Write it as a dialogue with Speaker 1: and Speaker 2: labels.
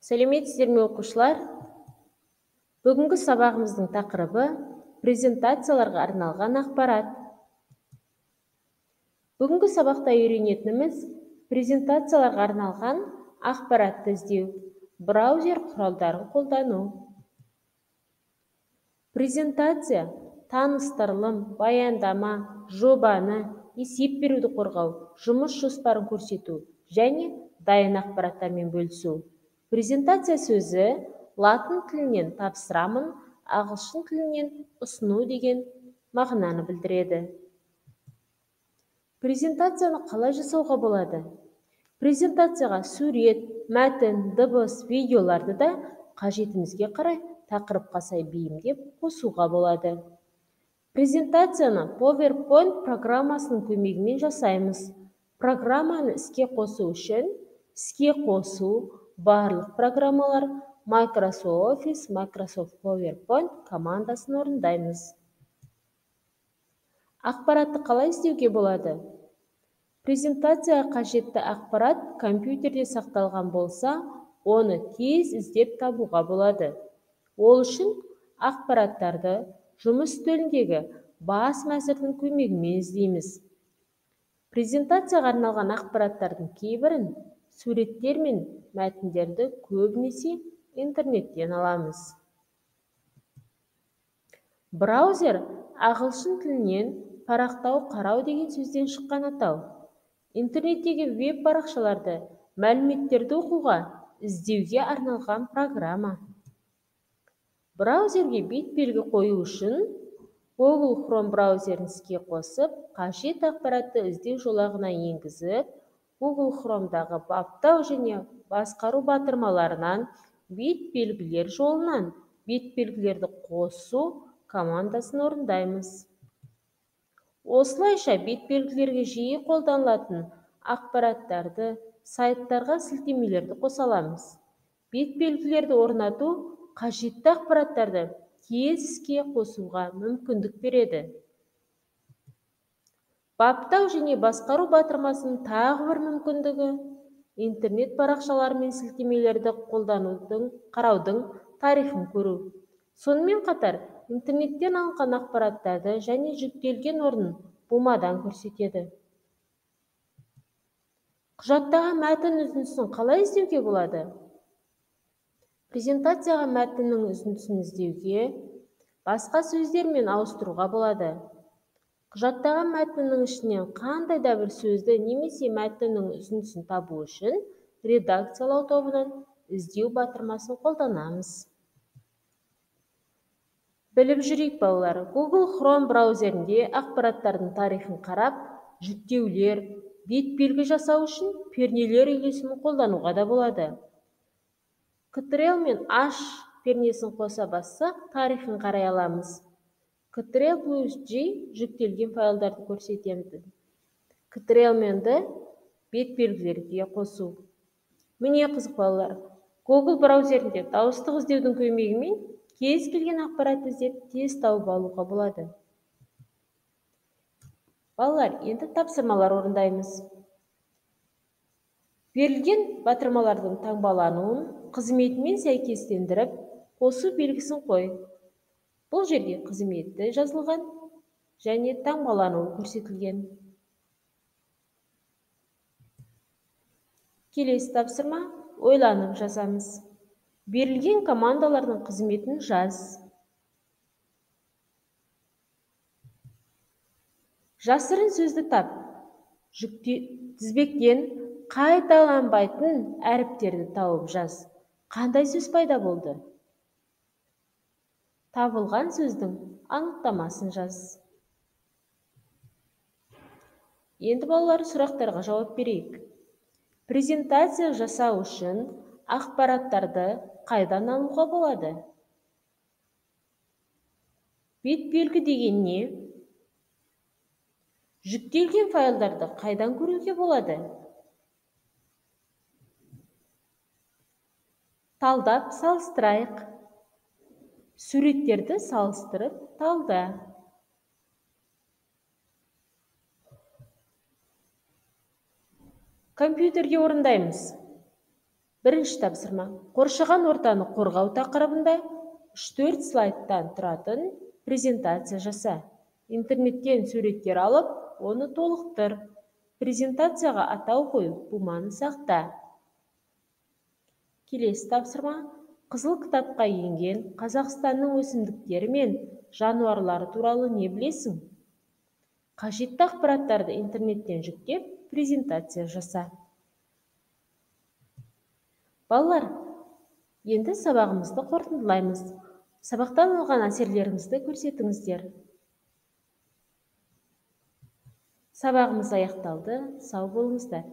Speaker 1: Сәлеметсіздер ме оқушылар? Бүгінгі сабағымыздың тақырыбы презентацияларға арналған ақпарат. Бүгінгі сабақта үйренетініміз презентацияларға арналған ақпаратты іздеу, браузер құралдарын қолдану. Презентация таныстырылым, баяндама, жобаны, есеп беруді қорғау, жұмыс жоспарын көрсету және дайын ақпараттармен бөлісу. Презентация сөзі латын тілінен тапсырамын, ағылшын тілінен ұсыну деген мағынаны білдіреді. Презентацияны қалай жасауға болады? Презентацияға сурет, мәтін, дыбыс, видеоларды да қажетімізге қарай тақырыпқа сай бейімдеп қосуға болады. Презентацияны PowerPoint программасының көмегімен жасаймыз. Программаны іске қосу үшін іске қосу барлық программалар Microsoft Office, Microsoft PowerPoint командасын орындаймыз. Ақпаратты қалай іздеуге болады? Презентацияға қажетті ақпарат компьютерде сақталған болса, оны тез іздеп табуға болады. Ол үшін ақпараттарды жұмыс үстеліндегі бас мәзірдің көмегімен іздейміз. Презентацияға арналған ақпараттардың кейбірін суреттер мен мәтіндерді көбінесе интернеттен аламыз. Браузер ағылшын тілінен парақтау, қарау деген сөзден шыққан атау. Интернеттегі веб парақшаларды, мәліметтерді оқуға, іздеуге арналған программа. Браузерге бет-белгі қою үшін Google Chrome браузерін іске қосып, қажет ақпаратты іздеу жолағына енгізіп, Google Chrome'дағы баптау және басқару батырмаларынан бет-белгілер жолынан бет-белгілерді қосу командасын орындаймыз. Осылайша бет-белгілерге жиі қолданылатын ақпараттарды, сайттарға сілтемелерді қоса аламыз. Бет-белгілерді орнату қажетті ақпараттарды тез іске қосуға мүмкіндік береді. Баптау және басқару батырмасының тағы бір мүмкіндігі интернет парақшалары мен сілтемелерді қараудың тарихын көру. Сонымен қатар интернеттен алынған ақпараттарды және жүктелген орнын бумадан көрсетеді. Құжаттағы мәтін үзіндісін қалай іздеуге болады? Презентацияға мәтіннің үзіндісін іздеуге басқа сөздермен ауыстыруға болады. Құжаттағы мәтіннің ішінен қандай да бір сөзді немесе мәтіннің үзіндісін табу үшін редакциялау тобынан іздеу батырмасын қолданамыз. Біліп жүрейік балалар, Google Chrome браузерінде ақпараттардың тарихын қарап, жүктеулер, бет-белгі жасау үшін пернелер үйлесімін қолдануға да болады. Ctrl мен H пернесін қоса бассақ, тарихын қарай аламыз. Ctrl плюс G жүктелген файлдарды көрсетеміз. Ctrl мен D бет-белгілерге қосу. Міне қызық балалар, Google браузерінде дауыстық іздеудің көмегімен кез келген ақпарат іздеп тез тауып алуға болады. Балалар, енді тапсырмалар орындаймыз. Берілген батырмалардың таңбалануын қызметімен сәйкестендіріп, қосу белгісін қой. Бұл жерде қызметі жазылған және таңбалануы көрсетілген. Келесі тапсырма ойланып жазамыз. Берілген командалардың қызметін жаз. Жасырын сөзді тап. Тізбектен қайталанбайтын әріптерді тауып жаз. Қандай сөз пайда болды? Табылған сөздің анықтамасын жаз. Енді балалар, сұрақтарға жауап берейік. Презентация жасау үшін ақпараттарды қайдан алуға болады? Бет-белгі деген не? Жүктелген файлдарды қайдан көруге болады? Талдап салыстырайық. Суреттерді салыстырып талда. Компьютерге орындаймыз. Бірінші тапсырма. Қоршаған ортаны қорғау тақырыбында 3-4 слайдтан тұратын презентация жаса. Интернеттен суреттер алып, оны толықтыр. Презентацияға атау қойып, буманы сақта. Келесі тапсырма. Қызыл кітапқа енген Қазақстанның өсімдіктері мен жануарлары туралы не білесің? Қажетті ақпараттарды интернеттен жүктеп, презентация жаса. Балалар, енді сабағымызды қорытындылаймыз. Сабақтан алған әсерлеріңізді көрсетіңіздер. Сабағымыз аяқталды. Сау болыңыздар.